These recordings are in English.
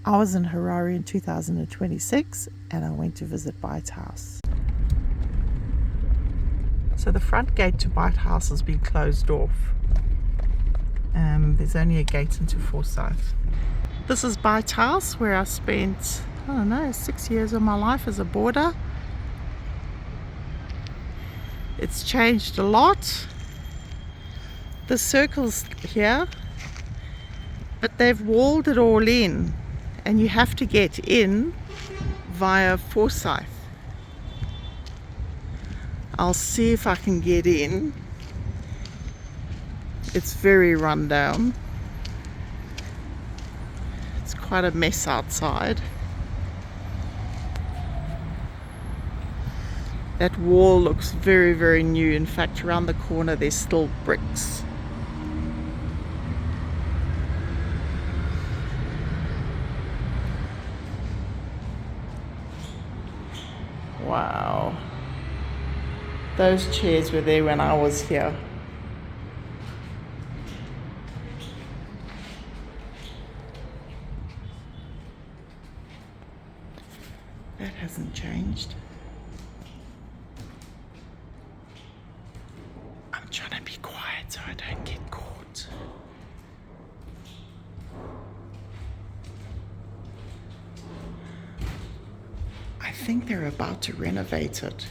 I was in Harare in 2026 and I went to visit Beit House. So the front gate to Beit House has been closed off. There's only a gate into Forsyth. This is Beit House, where I spent, 6 years of my life as a boarder. It's changed a lot. The circle's here, but they've walled it all in, and you have to get in via Forsyth. I'll see if I can get in. It's very run down. It's quite a mess outside. That wall looks very, very new. In fact, around the corner there's still bricks. Wow. Those chairs were there when I was here. That hasn't changed. I'm trying to be quiet so I don't get caught. I think they're about to renovate it.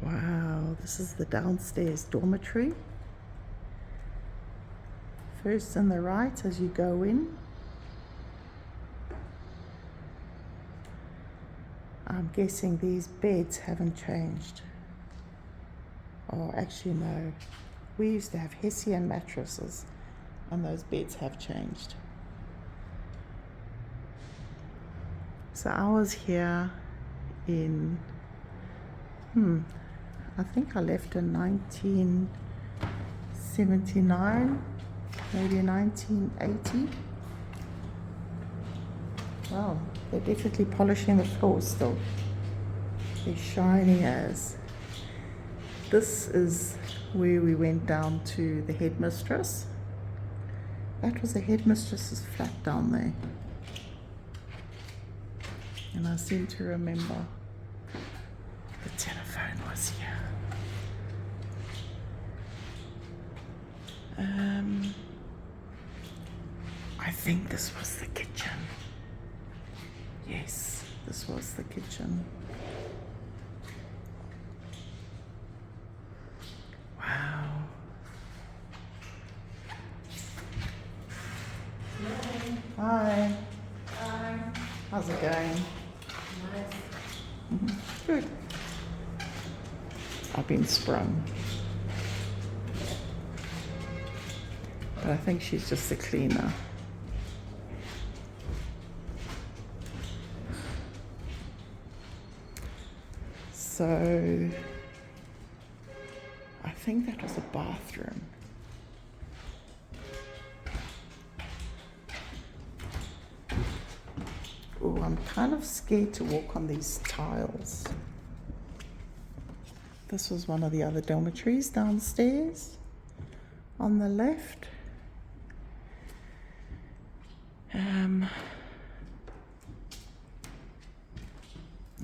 Wow, this is the downstairs dormitory. First on the right as you go in. I'm guessing these beds haven't changed. Oh, actually no. We used to have Hessian mattresses and those beds have changed. So I was here in, I think I left in 1979, maybe 1980. Wow, they're definitely polishing the floors still. They're shiny as. This is where we went down to the headmistress. That was the headmistress's flat down there. And I seem to remember the telephone was here. I think this was the kitchen. Yes, this was the kitchen. Wow. Hi. Hi. How's it going? Nice. Good. I've been sprung. But I think she's just a cleaner. So I think that was a bathroom. Oh, I'm kind of scared to walk on these tiles. This was one of the other dormitories downstairs on the left.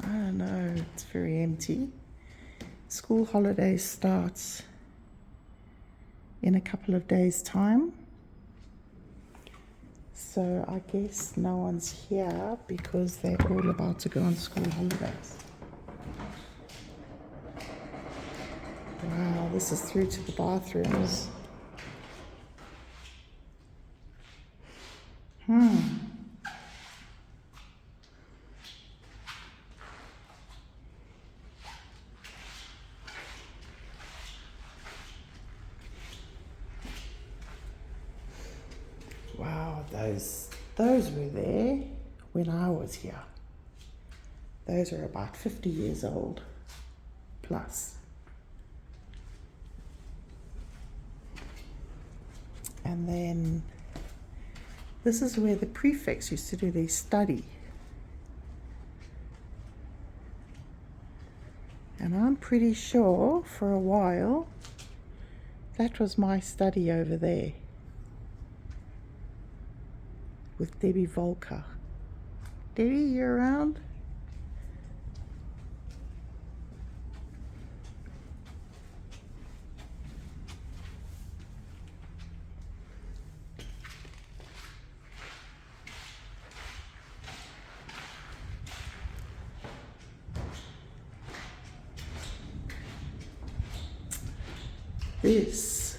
I don't know, it's very empty. School holiday starts in a couple of days' time. So I guess no one's here because they're all about to go on school holidays. Wow, this is through to the bathrooms. Wow, those were there when I was here. Those are about 50 years old plus. And then this is where the prefects used to do their study. And I'm pretty sure for a while that was my study over there with Debbie Volker. Debbie, you around? This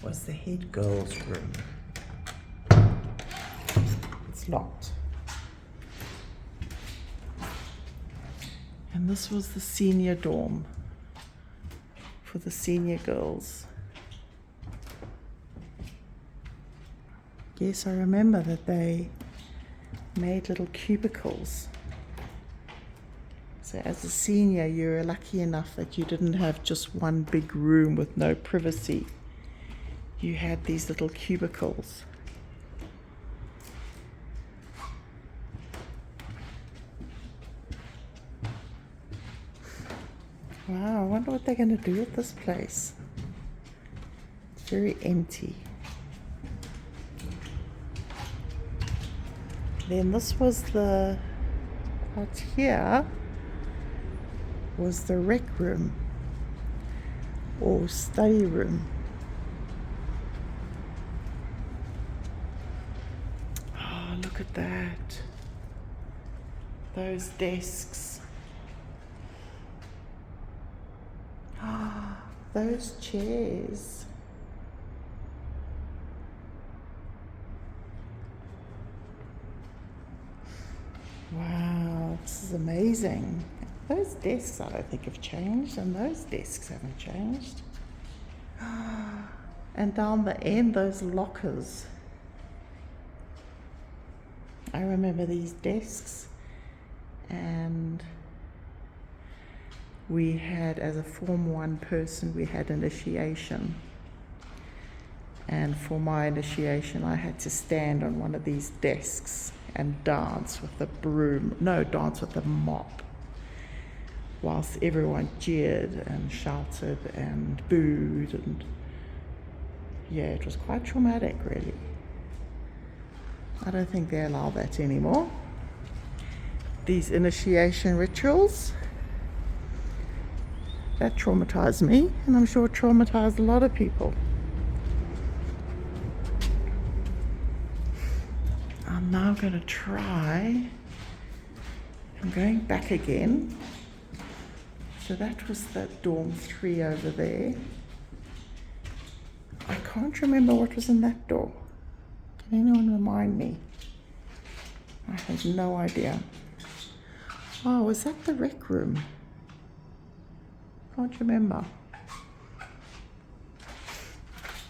was the head girl's room. It's locked. And this was the senior dorm for the senior girls. Yes, I remember that they made little cubicles. So as a senior, you were lucky enough that you didn't have just one big room with no privacy. You had these little cubicles. Wow, I wonder what they're going to do with this place. It's very empty. Then this was the, out here was the rec room or study room. Oh, look at that. Those desks. Ah, those chairs. Wow, this is amazing. Those desks I don't think have changed, and those desks haven't changed. And down the end, those lockers. I remember these desks, and we had, as a Form 1 person, we had initiation. And for my initiation, I had to stand on one of these desks and dance with the broom, no, dance with the mop, whilst everyone jeered and shouted and booed, and yeah, it was quite traumatic, really. I don't think they allow that anymore. These initiation rituals, that traumatized me, and I'm sure it traumatized a lot of people. I'm now going to try, I'm going back again. So that was that dorm 3 over there. I can't remember what was in that door. Can anyone remind me? I have no idea. Oh, was that the rec room? Can't remember.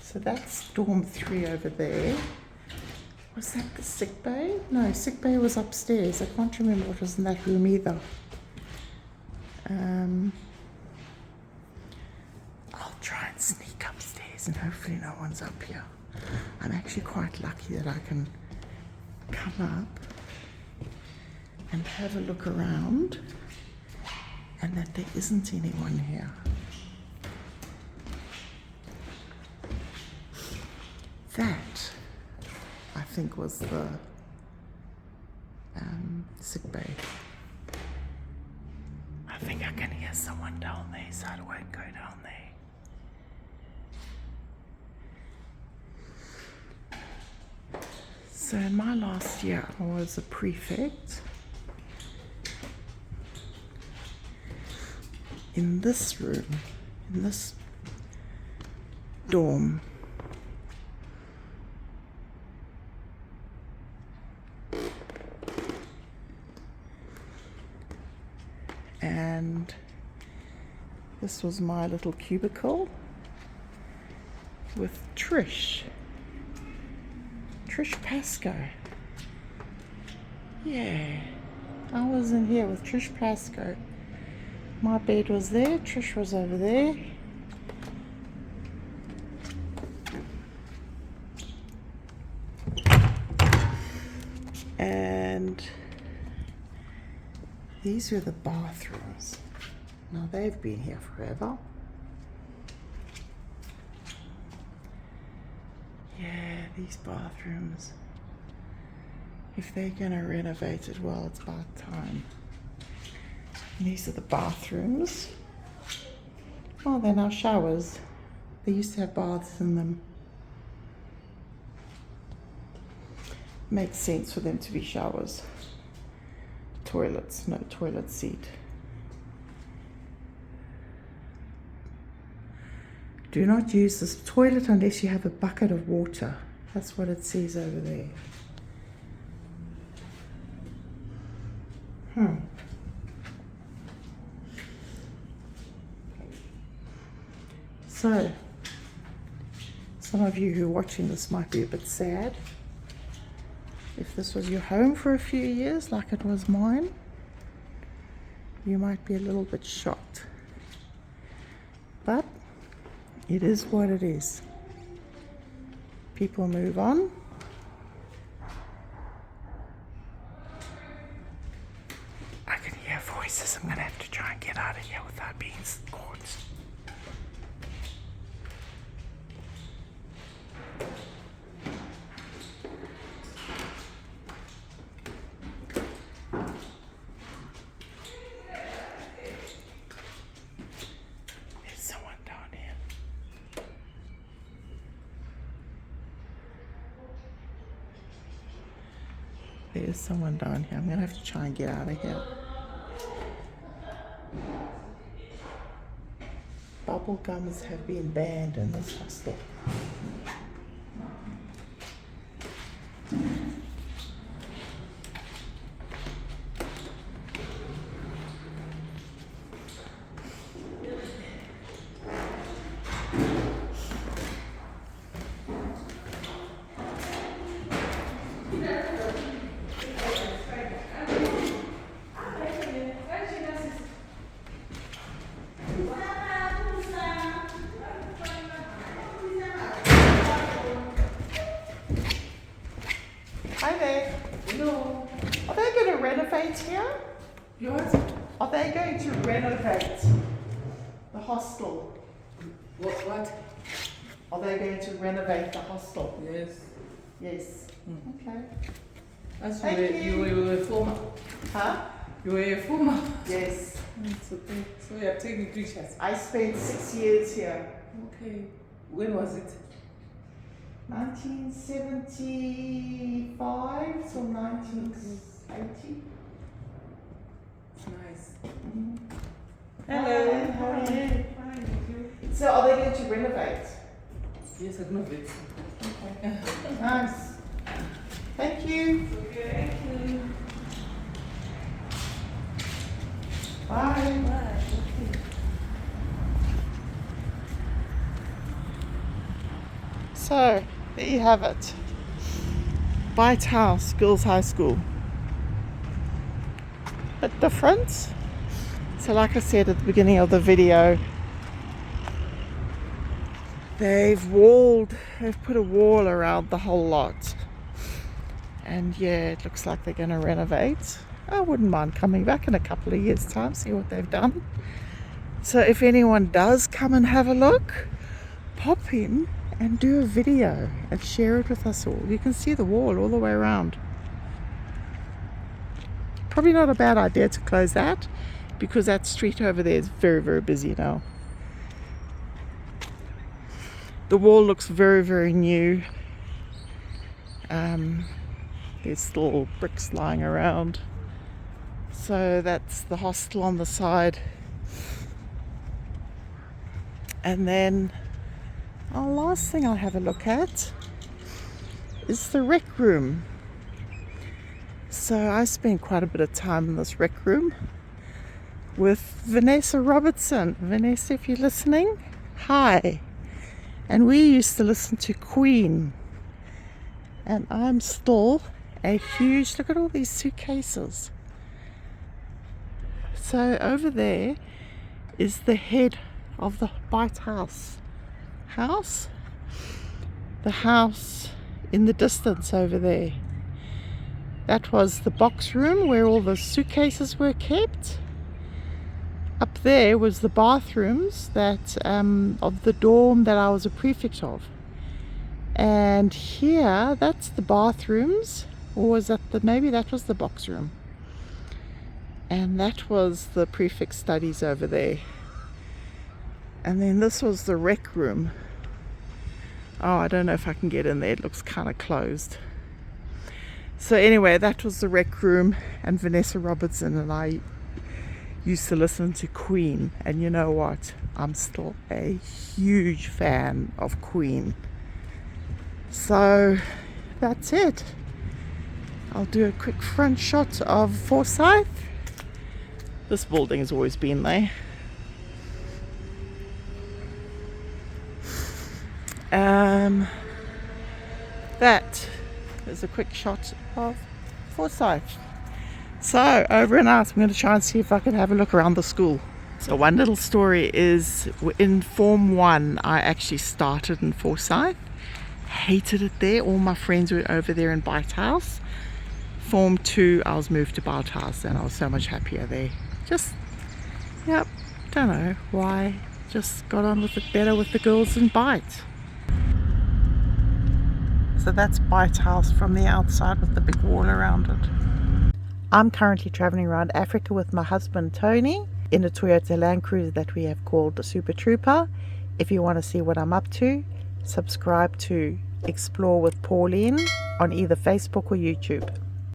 So that's dorm 3 over there. Was that the sick bay? No, sick bay was upstairs. I can't remember what was in that room either. I'll try and sneak upstairs and hopefully no one's up here. I'm actually quite lucky that I can come up and have a look around and that there isn't anyone here. That, I think, was the sick bay. I think I can hear someone down there, so I won't go down there. So in my last year, I was a prefect in this room, in this dorm. And this was my little cubicle with Trish Pascoe. Yeah, I was in here with Trish Pascoe. My bed was there, Trish was over there. And these were the bathrooms. Now they've been here forever. Yeah, these bathrooms. If they're gonna renovate it, well, it's about time. And these are the bathrooms. Oh, they're now showers. They used to have baths in them. Makes sense for them to be showers. Toilets, no toilet seat. Do not use this toilet unless you have a bucket of water. That's what it says over there. So, some of you who are watching this might be a bit sad. If this was your home for a few years, like it was mine, you might be a little bit shocked. But it is what it is. People move on. I can hear voices. I'm gonna have to try and get out of here without being caught. There's someone down here. There's someone down here. I'm gonna have to try and get out of here. Bubble gums have been banned in this hostel. Hi there. Hello. Are they going to renovate here? What? Are they going to renovate the hostel? What? Are they going to renovate the hostel? Yes. Yes. Okay. As Thank you were a former. Huh? You were a former. Yes. It's okay. So you are taking pictures. I spent 6 years here. Okay. When was it? 1975 till 1980. Nice. Hello. How are you? Fine, thank you. So are they going to renovate? Yes, I know it. Okay. Nice. Thank you. Okay. Bye. Bye. So, there you have it. Beit House, Girls High School. Bit different. So like I said at the beginning of the video, they've put a wall around the whole lot. And yeah, it looks like they're going to renovate. I wouldn't mind coming back in a couple of years' time, see what they've done. So if anyone does come and have a look, pop in and do a video and share it with us all. You can see the wall all the way around. Probably not a bad idea to close that, because that street over there is very, very busy now. The wall looks very, very new. There's still bricks lying around. So that's the hostel on the side. And then our last thing I'll have a look at is the rec room. So I spent quite a bit of time in this rec room with Vanessa Robertson. Vanessa, if you're listening, hi. And we used to listen to Queen. And I'm still a huge, look at all these suitcases. So over there is the head of the Beit House. The house in the distance over there. That was the box room where all the suitcases were kept. Up up there was the bathrooms that of the dorm that I was a prefect of. And here, that's the bathrooms, or was that maybe that was the box room. And that was the prefect studies over there. And then this was the rec room. Oh, I don't know if I can get in there, it looks kind of closed. So anyway, that was the rec room, and Vanessa Robertson and I used to listen to Queen. And you know what? I'm still a huge fan of Queen. So that's it. I'll do a quick front shot of Forsyth. This building has always been there. That is a quick shot of Forsyth. So over and out, I'm going to try and see if I can have a look around the school. So one little story is, in Form 1 I actually started in Forsyth. Hated it there. All my friends were over there in Beit House. Form 2 I was moved to Beit House and I was so much happier there. Just, yep, don't know why. Just got on with it better with the girls in Beit. So that's Beit House from the outside with the big wall around it. I'm currently traveling around Africa with my husband Tony in a Toyota Land Cruiser that we have called the Super Trooper. If you want to see what I'm up to, subscribe to Explore with Pauline on either Facebook or YouTube.